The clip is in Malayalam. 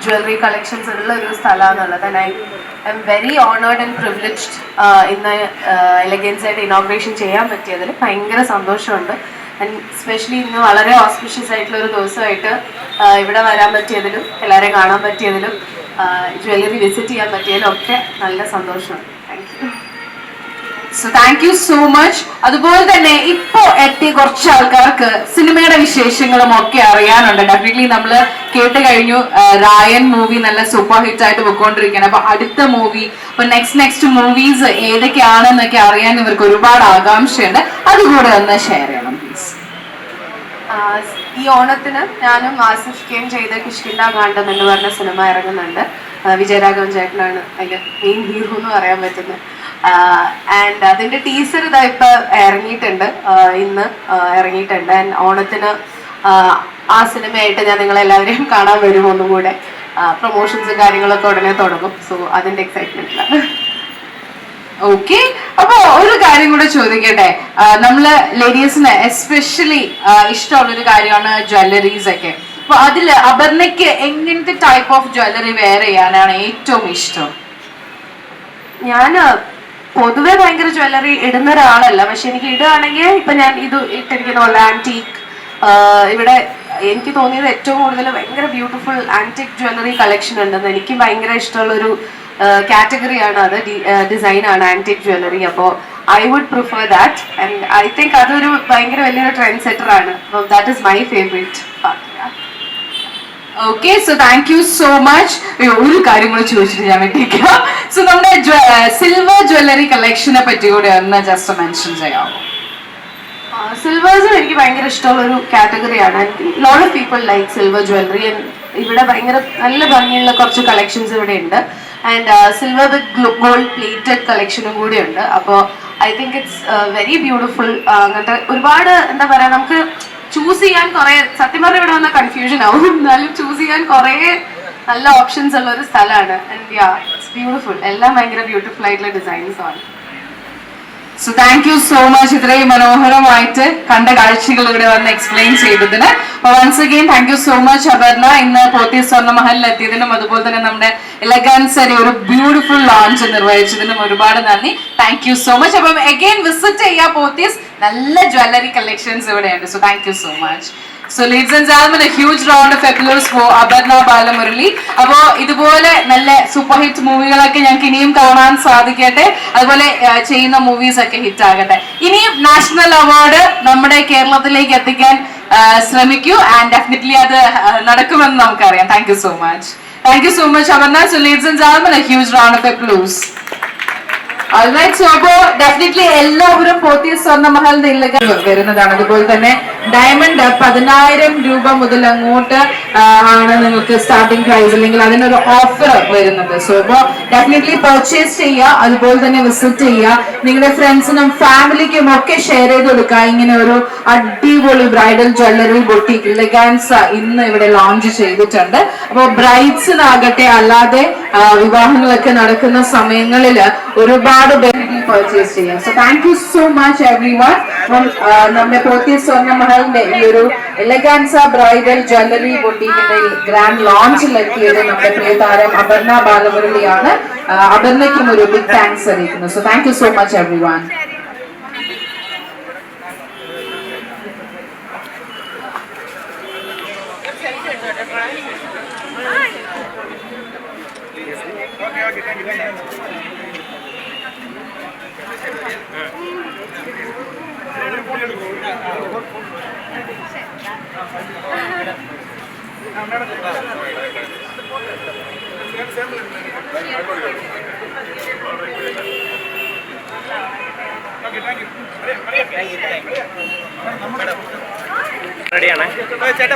ജ്വല്ലറി കളക്ഷൻസ് ഉള്ള ഒരു സ്ഥലമാണെന്നുള്ളത്. And I am very honoured and privileged ഇന്ന് എലഗൻസായിട്ട് ഇനോഗ്രേഷൻ ചെയ്യാൻ പറ്റിയതിൽ ഭയങ്കര സന്തോഷമുണ്ട്. ആൻഡ് സ്പെഷ്യലി ഇന്ന് വളരെ ഓസ്പിഷ്യസ് ആയിട്ടുള്ള ഒരു ദിവസമായിട്ട് ഇവിടെ വരാൻ പറ്റിയതിലും എല്ലാവരെയും കാണാൻ പറ്റിയതിലും ജ്വല്ലറി വിസിറ്റ് ചെയ്യാൻ പറ്റിയതിലും ഒക്കെ നല്ല സന്തോഷമുണ്ട്. Thank you. So thank you so much. അതുപോലെ തന്നെ ഇപ്പോ എത്തിയ കുറച്ച് ആൾക്കാർക്ക് സിനിമയുടെ വിശേഷങ്ങളും ഒക്കെ അറിയാനുണ്ട്. ഡെഫിനറ്റ്ലി നമ്മൾ കേട്ട് കഴിഞ്ഞു, രായൻ മൂവി നല്ല സൂപ്പർ ഹിറ്റ് ആയിട്ട് പോയിക്കൊണ്ടിരിക്കുകയാണ്. അപ്പൊ അടുത്ത മൂവി, അപ്പൊ നെക്സ്റ്റ് മൂവീസ് ഏതൊക്കെയാണെന്നൊക്കെ അറിയാൻ ഇവർക്ക് ഒരുപാട് ആകാംക്ഷയുണ്ട്. അതുകൂടെ ഒന്ന് ഷെയർ ചെയ്യണം പ്ലീസ്. ഈ ഓണത്തിന് ഞാനും ആസിഫ് കെയും ചെയ്ത കിഷ്കിന്ദ കാണ്ഡം എന്ന് പറഞ്ഞ സിനിമ ഇറങ്ങുന്നുണ്ട്. വിജയരാഘവൻ ചേട്ടനാണ് അതിന്റെ മെയിൻ ഹീറോ എന്ന് പറയാൻ പറ്റുന്നത്. ആൻഡ് അതിന്റെ ടീസർ ഇതാ ഇപ്പൊ ഇറങ്ങിയിട്ടുണ്ട്, ഇന്ന് ഇറങ്ങിയിട്ടുണ്ട്. ആൻഡ് ഓണത്തിന് ആ സിനിമയായിട്ട് ഞാൻ നിങ്ങളെല്ലാവരെയും കാണാൻ വരും. ഒന്നും കൂടെ പ്രൊമോഷൻസും കാര്യങ്ങളൊക്കെ ഉടനെ തുടങ്ങും. സോ അതിന്റെ എക്സൈറ്റ്മെന്റിലാണ്. ഓക്കെ, അപ്പൊ ഒരു കാര്യം കൂടെ ചോദിക്കട്ടെ. നമ്മള് ലേഡീസിന് എസ്പെഷ്യലി ഇഷ്ടമുള്ളൊരു കാര്യമാണ് ജ്വല്ലറീസ് ഒക്കെ. അപ്പൊ അതില് അപർണയ്ക്ക് എങ്ങനത്തെ ടൈപ്പ് ഓഫ് ജ്വല്ലറി വെയർ ചെയ്യാനാണ് ഏറ്റവും ഇഷ്ടം? ഞാൻ പൊതുവെ ഭയങ്കര ജ്വല്ലറി ഇടുന്ന ഒരാളല്ല, പക്ഷെ എനിക്ക് ഇടുകയാണെങ്കിൽ ഇപ്പൊ ഞാൻ ഇത് ഇട്ടിരിക്കുന്ന പോലെ ആന്റീക്ക്, ഇവിടെ എനിക്ക് തോന്നിയത് ഏറ്റവും കൂടുതൽ ഭയങ്കര ബ്യൂട്ടിഫുൾ ആന്റിക് ജ്വല്ലറി കളക്ഷൻ ഉണ്ടെന്ന് എനിക്ക് ഭയങ്കര ഇഷ്ടമുള്ളൊരു കാറ്റഗറിയാണ് അത്. ഡിസൈനാണ് ആന്റിക് ജ്വല്ലറി. അപ്പോൾ I would prefer that. And I think അതൊരു ഭയങ്കര വലിയൊരു ട്രെൻഡ് സെറ്റർ ആണ്. That is my favourite part. Okay, so thank you so much. ഒരു കാര്യം കൂടെ ചോദിച്ചിട്ട് ഞാൻ വിട്ടേക്കാം. സോ നമ്മുടെ സിൽവർ ജ്വല്ലറി കളക്ഷനെ പറ്റി കൂടെ ഒന്ന് ജസ്റ്റ് മെൻഷൻ ചെയ്യാമോ? സിൽവേഴ്സും എനിക്ക് ഭയങ്കര ഇഷ്ടമുള്ള ഒരു കാറ്റഗറിയാണ്. Lot of people like silver jewellery. ഇവിടെ ഭയങ്കര നല്ല ഭംഗിയുള്ള കുറച്ച് കളക്ഷൻസ് ഇവിടെ ഉണ്ട്. And silver with gold plated കളക്ഷനും കൂടി ഉണ്ട്. അപ്പോൾ I think it's very beautiful. അങ്ങനത്തെ ഒരുപാട് എന്താ പറയുക, നമുക്ക് ചൂസ് ചെയ്യാൻ കുറെ, സത്യം പറഞ്ഞാൽ ഇവിടെ വന്ന കൺഫ്യൂഷൻ ആവും, എന്നാലും ചൂസ് ചെയ്യാൻ കുറെ നല്ല ഓപ്ഷൻസ് ഉള്ള ഒരു സ്ഥലമാണ്. And yeah, it's beautiful. എല്ലാം ഭയങ്കര ബ്യൂട്ടിഫുൾ ആയിട്ടുള്ള ഡിസൈൻസ് ആണ്. So thank you so much ഇത്രയും മനോഹരമായിട്ട് കണ്ട കാഴ്ചകൾ ഇവിടെ വന്ന് എക്സ്പ്ലെയിൻ ചെയ്തതിന്. Once again thank you so much Aparna, ഇന്ന് പോത്തീസ് സ്വർണ്ണമഹലിൽ എത്തിയതിനും അതുപോലെ തന്നെ നമ്മുടെ എലഗൻസ് ഒരു ബ്യൂട്ടിഫുൾ ലോഞ്ച് നിർവഹിച്ചതിനും ഒരുപാട് നന്ദി. Thank you so much. അപ്പം അഗെയിൻ വിസിറ്റ് ചെയ്യാ പോത്തീസ്, നല്ല ജ്വല്ലറി കളക്ഷൻസ് ഇവിടെയുണ്ട്. So thank you so much. So ladies and gentlemen, a huge round of applause for Aparna Balamurali. അപ്പോൾ ഇതുപോലെ നല്ല സൂപ്പർ ഹിറ്റ് മൂവികളൊക്കെ ഞങ്ങൾക്ക് ഇനിയും കാണാൻ സാധിക്കട്ടെ, അതുപോലെ ചെയ്യുന്ന മൂവീസ് ഒക്കെ ഹിറ്റ് ആകട്ടെ. ഇനിയും നാഷണൽ അവാർഡ് നമ്മുടെ കേരളത്തിലേക്ക് എത്തിക്കാൻ ശ്രമിക്കൂ. ആൻഡ് ഡെഫിനറ്റ്ലി അത് നടക്കുമെന്ന് നമുക്കറിയാം. Thank you so much. Thank you so much Aparna. So ladies and gentlemen, a huge round of applause. Alright, so അപ്പോ ഡെഫിനറ്റ്ലി എല്ലാവരും പോത്തീസ് സ്വർണ്ണമഹലിന്റെ ഇല്ലകൾ വരുന്നതാണ്. അതുപോലെ തന്നെ ഡയമണ്ട് 10,000 രൂപ മുതൽ അങ്ങോട്ട് ആണ് നിങ്ങൾക്ക് സ്റ്റാർട്ടിംഗ് പ്രൈസ്, അല്ലെങ്കിൽ അതിനൊരു ഓഫർ വരുന്നത്. സോ അപ്പോ ഡെഫിനറ്റ്ലി പർച്ചേസ് ചെയ്യുക, അതുപോലെ തന്നെ വിസിറ്റ് ചെയ്യുക, നിങ്ങളുടെ ഫ്രണ്ട്സിനും ഫാമിലിക്കും ഒക്കെ ഷെയർ ചെയ്ത് കൊടുക്കുക. ഇങ്ങനെ ഒരു അടിപൊളി ബ്രൈഡൽ ജ്വല്ലറി ബൊട്ടീക്ക് എലഗൻസ ഇന്ന് ഇവിടെ ലോഞ്ച് ചെയ്തിട്ടുണ്ട്. അപ്പോൾ ബ്രൈഡ്സിനാകട്ടെ അല്ലാതെ വിവാഹങ്ങളൊക്കെ നടക്കുന്ന സമയങ്ങളിൽ ഒരുപാട് പർച്ചേസ് ചെയ്യാം. So thank you so much every one. നമ്മുടെ പോത്തീസ് സ്വർണ്ണമഹലിന്റെ ഈ ഒരു എലഗൻസ ബ്രൈഡൽ ജ്വല്ലറി ബൊട്ടീക്കിന്റെ ഗ്രാൻഡ് ലോഞ്ചിലെത്തിയത് നമ്മുടെ പ്രിയതാരം അപർണ ബാലമുരളിയാണ്. അപർണയ്ക്കും ഒരു ബിഗ് താങ്ക്സ് അറിയിക്കുന്നു. So thank you so much every one. റെഡിയാണ് ചേട്ടാ.